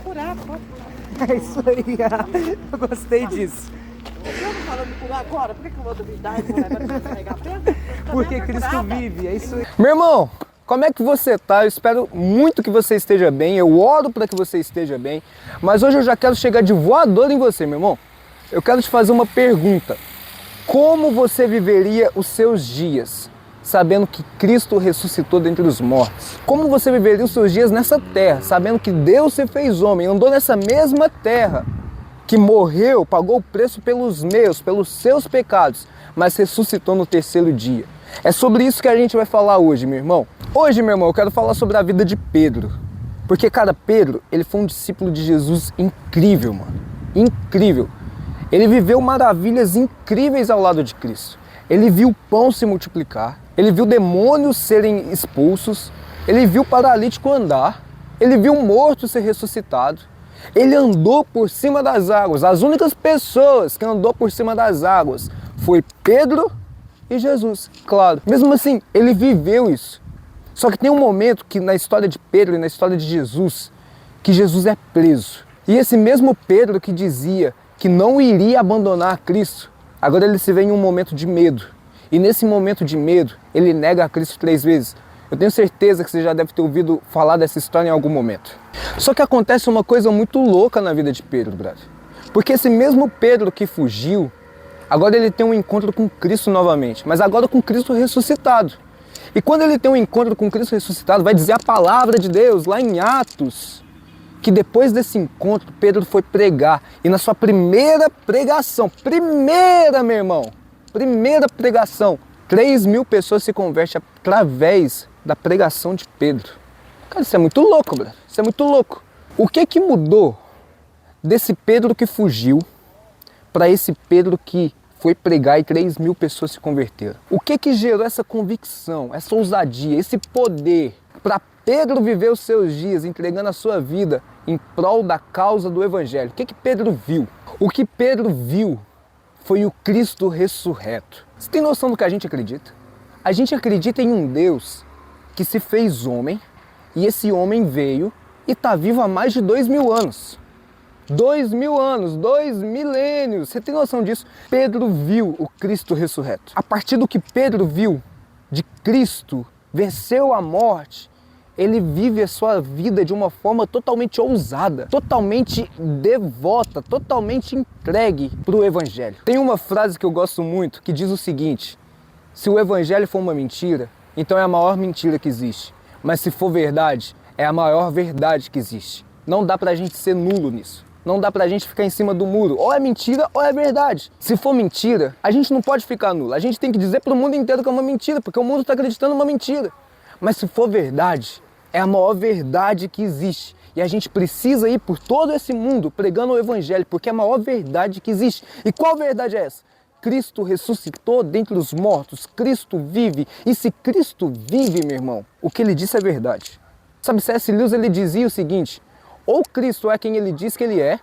curar, pode. É isso aí, eu gostei disso. Eu não falando de curar agora, por que eu vou duvidar e vou levar pra carregar pedra? Porque Cristo vive, é isso aí. Meu irmão, como é que você tá? Eu espero muito que você esteja bem, eu oro para que você esteja bem, mas hoje eu já quero chegar de voador em você, meu irmão. Eu quero te fazer uma pergunta. Como você viveria os seus dias sabendo que Cristo ressuscitou dentre os mortos? Como você viveria os seus dias nessa terra, sabendo que Deus se fez homem, andou nessa mesma terra, que morreu, pagou o preço pelos meus, pelos seus pecados, mas ressuscitou no terceiro dia? É sobre isso que a gente vai falar hoje, meu irmão. Hoje, meu irmão, eu quero falar sobre a vida de Pedro. Porque, cara, Pedro, ele foi um discípulo de Jesus incrível, mano. Incrível. Ele viveu maravilhas incríveis ao lado de Cristo. Ele viu o pão se multiplicar, ele viu demônios serem expulsos, ele viu o paralítico andar, ele viu o morto ser ressuscitado, ele andou por cima das águas. As únicas pessoas que andou por cima das águas foi Pedro e Jesus, claro. Mesmo assim, ele viveu isso. Só que tem um momento que na história de Pedro e na história de Jesus, que Jesus é preso. E esse mesmo Pedro que dizia que não iria abandonar Cristo, agora ele se vê em um momento de medo. E nesse momento de medo, ele nega a Cristo 3 vezes. Eu tenho certeza que você já deve ter ouvido falar dessa história em algum momento. Só que acontece uma coisa muito louca na vida de Pedro, brother. Porque esse mesmo Pedro que fugiu, agora ele tem um encontro com Cristo novamente, mas agora com Cristo ressuscitado. E quando ele tem um encontro com Cristo ressuscitado, vai dizer a palavra de Deus lá em Atos, que depois desse encontro, Pedro foi pregar. E na sua primeira pregação, meu irmão, primeira pregação, 3.000 pessoas se convertem através da pregação de Pedro. Cara, isso é muito louco, brother. Isso é muito louco. O que mudou desse Pedro que fugiu para esse Pedro que foi pregar e 3.000 pessoas se converteram? O que gerou essa convicção, essa ousadia, esse poder para Pedro viver os seus dias entregando a sua vida em prol da causa do Evangelho? O que Pedro viu? O que Pedro viu foi o Cristo ressurreto. Você tem noção do que a gente acredita? A gente acredita em um Deus que se fez homem, e esse homem veio e está vivo há mais de 2.000 anos. 2.000 anos, 2 milênios. Você tem noção disso? Pedro viu o Cristo ressurreto. A partir do que Pedro viu de Cristo, venceu a morte, ele vive a sua vida de uma forma totalmente ousada, totalmente devota, totalmente entregue para o Evangelho. Tem uma frase que eu gosto muito que diz o seguinte: se o Evangelho for uma mentira, então é a maior mentira que existe. Mas se for verdade, é a maior verdade que existe. Não dá pra gente ser nulo nisso. Não dá pra gente ficar em cima do muro. Ou é mentira ou é verdade. Se for mentira, a gente não pode ficar nulo. A gente tem que dizer pro mundo inteiro que é uma mentira, porque o mundo está acreditando numa mentira. Mas se for verdade, é a maior verdade que existe. E a gente precisa ir por todo esse mundo pregando o Evangelho, porque é a maior verdade que existe. E qual verdade é essa? Cristo ressuscitou dentre os mortos, Cristo vive. E se Cristo vive, meu irmão, o que ele disse é verdade. Sabe, C.S. Lewis, ele dizia o seguinte: ou Cristo é quem ele diz que ele é,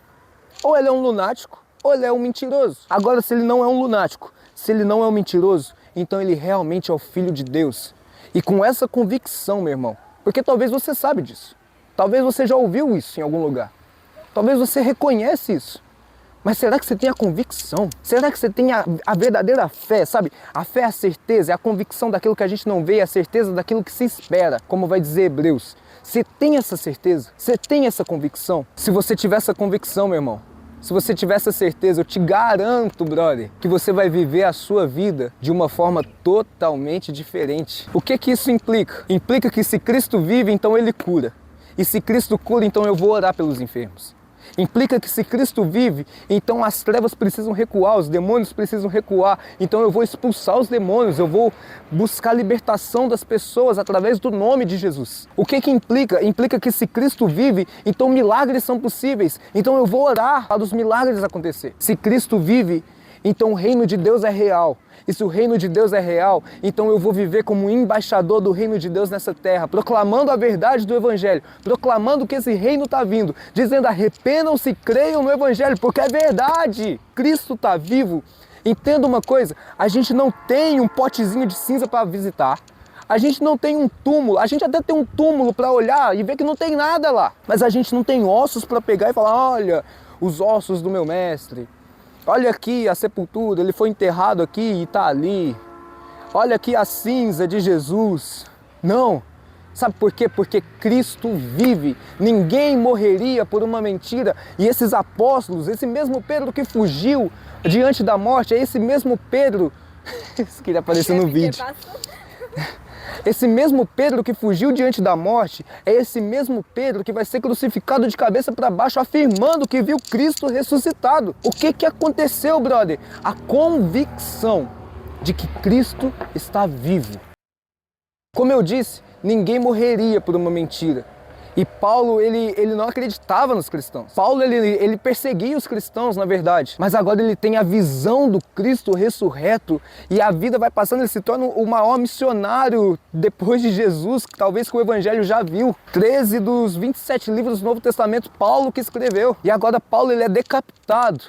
ou ele é um lunático, ou ele é um mentiroso. Agora, se ele não é um lunático, se ele não é um mentiroso, então ele realmente é o Filho de Deus. E com essa convicção, meu irmão, porque talvez você sabe disso, talvez você já ouviu isso em algum lugar, talvez você reconhece isso, mas será que você tem a convicção? Será que você tem a verdadeira fé, sabe? A fé é a certeza, é a convicção daquilo que a gente não vê, é a certeza daquilo que se espera, como vai dizer Hebreus. Você tem essa certeza? Você tem essa convicção? Se você tiver essa convicção, meu irmão, se você tiver essa certeza, eu te garanto, brother, que você vai viver a sua vida de uma forma totalmente diferente. O que isso implica? Implica que se Cristo vive, então Ele cura. E se Cristo cura, então eu vou orar pelos enfermos. Implica que se Cristo vive, então as trevas precisam recuar, os demônios precisam recuar, então eu vou expulsar os demônios, eu vou buscar a libertação das pessoas através do nome de Jesus. O que implica? Implica que se Cristo vive, então milagres são possíveis, então eu vou orar para os milagres acontecer. Se Cristo vive, então o reino de Deus é real. E se o reino de Deus é real, então eu vou viver como um embaixador do reino de Deus nessa terra, proclamando a verdade do Evangelho, proclamando que esse reino está vindo, dizendo: arrependam-se e creiam no Evangelho, porque é verdade, Cristo está vivo. Entenda uma coisa, a gente não tem um potezinho de cinza para visitar, A gente não tem um túmulo, a gente até tem um túmulo para olhar e ver que não tem nada lá. Mas a gente não tem ossos para pegar e falar, olha, os ossos do meu mestre. Olha aqui a sepultura, ele foi enterrado aqui e está ali. Olha aqui a cinza de Jesus. Não. Sabe por quê? Porque Cristo vive. Ninguém morreria por uma mentira. E esses apóstolos, esse mesmo Pedro que fugiu diante da morte, é esse mesmo Pedro... Isso queria aparecer no vídeo. Esse mesmo Pedro que fugiu diante da morte, é esse mesmo Pedro que vai ser crucificado de cabeça para baixo, afirmando que viu Cristo ressuscitado. O que aconteceu, brother? A convicção de que Cristo está vivo. Como eu disse, ninguém morreria por uma mentira. E Paulo, ele não acreditava nos cristãos. Paulo, ele perseguia os cristãos, na verdade. Mas agora ele tem a visão do Cristo ressurreto e a vida vai passando, ele se torna o maior missionário depois de Jesus, que talvez que o Evangelho já viu. 13 dos 27 livros do Novo Testamento, Paulo que escreveu. E agora Paulo, ele é decapitado,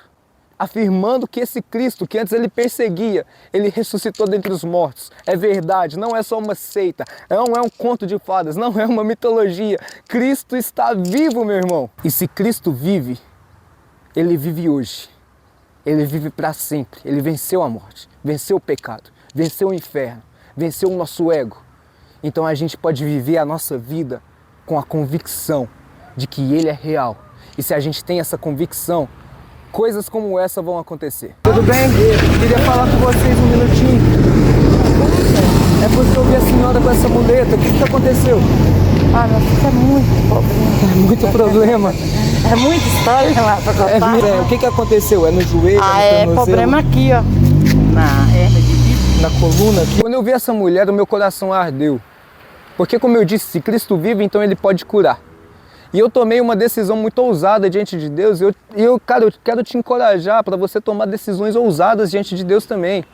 afirmando que esse Cristo, que antes ele perseguia, ele ressuscitou dentre os mortos. É verdade, não é só uma seita, não é um conto de fadas, não é uma mitologia. Cristo está vivo, meu irmão. E se Cristo vive, ele vive hoje. Ele vive para sempre. Ele venceu a morte, venceu o pecado, venceu o inferno, venceu o nosso ego. Então a gente pode viver a nossa vida com a convicção de que ele é real. E se a gente tem essa convicção, coisas como essa vão acontecer. Tudo bem? Queria falar com vocês um minutinho. É porque eu vi a senhora com essa muleta. O que aconteceu? Ah, mas isso é muito problema. É muito problema. É muita história lá pra contar. O que aconteceu? É no joelho? Ah, é no tornozelo? problema aqui, ó. Na hernia de disco. Na coluna aqui. Quando eu vi essa mulher, o meu coração ardeu. Porque, como eu disse, se Cristo vive, então ele pode curar. E eu tomei uma decisão muito ousada diante de Deus. Cara, eu quero te encorajar para você tomar decisões ousadas diante de Deus também.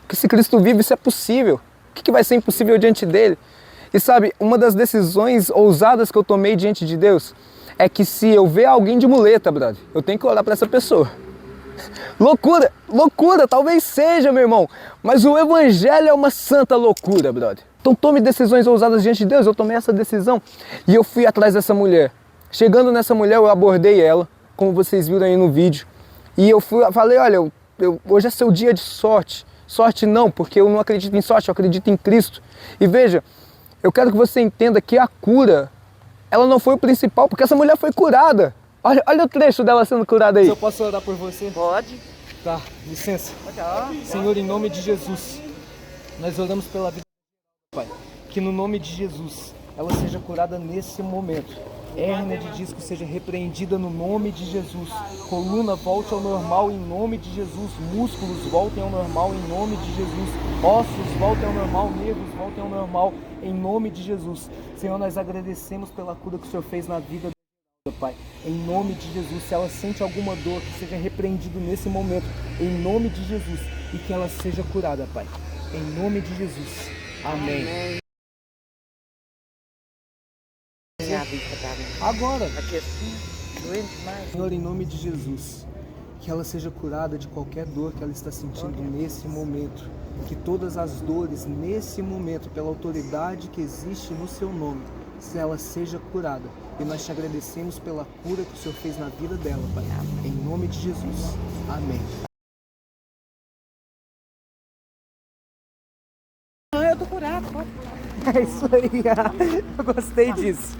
Porque se Cristo vive, isso é possível. O que vai ser impossível diante dele? E sabe, uma das decisões ousadas que eu tomei diante de Deus é que se eu ver alguém de muleta, brother, eu tenho que orar para essa pessoa. Loucura, loucura, talvez seja, meu irmão. Mas o Evangelho é uma santa loucura, brother. Então tome decisões ousadas diante de Deus. Eu tomei essa decisão e eu fui atrás dessa mulher. Chegando nessa mulher, eu abordei ela, como vocês viram aí no vídeo. E eu falei, olha, hoje é seu dia de sorte. Sorte não, porque eu não acredito em sorte, eu acredito em Cristo. E veja, eu quero que você entenda que a cura, ela não foi o principal, porque essa mulher foi curada. Olha o trecho dela sendo curada aí. Eu posso orar por você? Pode. Tá, licença. Senhor, em nome de Jesus, nós oramos pela vida do Pai. Que no nome de Jesus, ela seja curada nesse momento. Hérnia de disco seja repreendida no nome de Jesus. Coluna volte ao normal em nome de Jesus. Músculos voltem ao normal em nome de Jesus. Ossos voltem ao normal. Nervos voltem ao normal em nome de Jesus. Senhor, nós agradecemos pela cura que o Senhor fez na vida do Pai. Em nome de Jesus, se ela sente alguma dor, que seja repreendido nesse momento. Em nome de Jesus. E que ela seja curada, Pai. Em nome de Jesus. Amém. Agora, Aqui assim, doendo demais. Senhor, em nome de Jesus, que ela seja curada de qualquer dor que ela está sentindo nesse momento. Que todas as dores nesse momento, pela autoridade que existe no seu nome, se ela seja curada. E nós te agradecemos pela cura que o Senhor fez na vida dela, Pai. Em nome de Jesus. Amém. Eu tô curado, pode. É isso aí, eu gostei disso.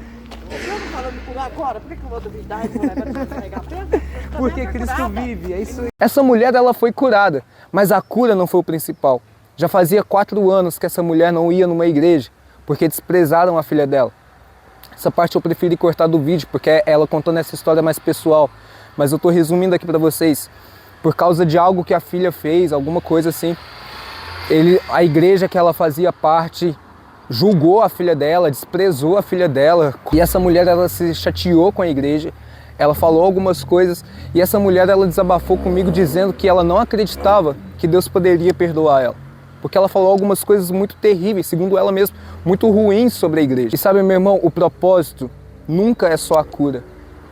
Eu não falando de curar agora, por que eu vou duvidar e vou levar pra carregar pedra? Porque Cristo vive, é isso aí. Essa mulher, ela foi curada, mas a cura não foi o principal. Já fazia 4 anos que essa mulher não ia numa igreja, porque desprezaram a filha dela. Essa parte eu preferi cortar do vídeo, porque ela contando essa história mais pessoal. Mas eu tô resumindo aqui para vocês. Por causa de algo que a filha fez, alguma coisa assim, a igreja que ela fazia parte julgou a filha dela, desprezou a filha dela. E essa mulher, ela se chateou com a igreja, ela falou algumas coisas e essa mulher, ela desabafou comigo dizendo que ela não acreditava que Deus poderia perdoar ela. Porque ela falou algumas coisas muito terríveis, segundo ela mesma, muito ruins sobre a igreja. E sabe, meu irmão, o propósito nunca é só a cura.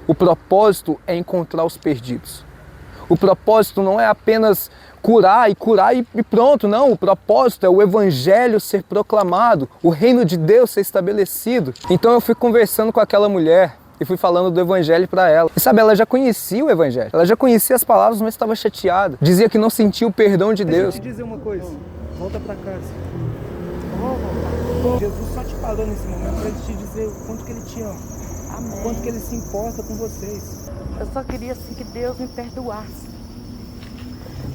O propósito é encontrar os perdidos. O propósito não é apenas curar e pronto, não. O propósito é o evangelho ser proclamado, o reino de Deus ser estabelecido. Então eu fui conversando com aquela mulher e fui falando do evangelho para ela. E sabe, ela já conhecia o evangelho, ela já conhecia as palavras, mas estava chateada. Dizia que não sentia o perdão de Deus. Deixa eu te dizer uma coisa, volta para casa. Jesus só te parou nesse momento para ele te dizer o quanto que ele te ama, Amém. o quanto que ele se importa com vocês. Eu só queria assim que Deus me perdoasse.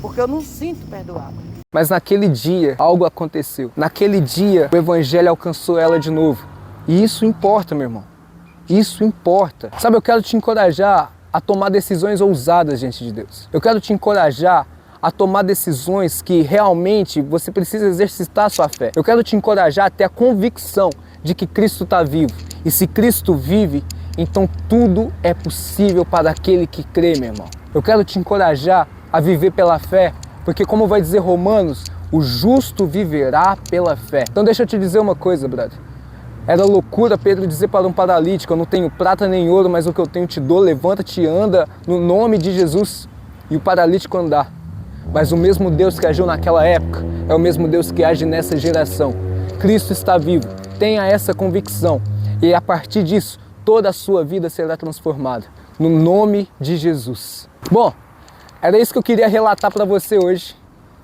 Porque eu não sinto perdoado. Mas naquele dia, algo aconteceu. Naquele dia, o evangelho alcançou ela de novo. E isso importa, meu irmão. Isso importa. Sabe, eu quero te encorajar a tomar decisões ousadas diante de Deus. Eu quero te encorajar a tomar decisões que realmente você precisa exercitar a sua fé. Eu quero te encorajar a ter a convicção de que Cristo está vivo. E se Cristo vive, então tudo é possível para aquele que crê, meu irmão. Eu quero te encorajar a viver pela fé, porque como vai dizer Romanos, o justo viverá pela fé. Então deixa eu te dizer uma coisa, brother. Era loucura Pedro dizer para um paralítico, eu não tenho prata nem ouro, mas o que eu tenho te dou, levanta-te e anda no nome de Jesus. E o paralítico andar. Mas o mesmo Deus que agiu naquela época é o mesmo Deus que age nessa geração. Cristo está vivo, tenha essa convicção. E a partir disso, toda a sua vida será transformada. No nome de Jesus. Bom, era isso que eu queria relatar para você hoje.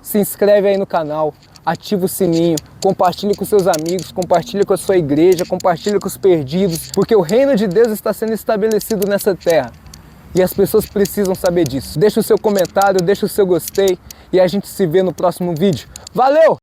Se inscreve aí no canal, ativa o sininho, compartilhe com seus amigos, compartilhe com a sua igreja, compartilhe com os perdidos, porque o reino de Deus está sendo estabelecido nessa terra. E as pessoas precisam saber disso. Deixa o seu comentário, deixa o seu gostei e a gente se vê no próximo vídeo. Valeu!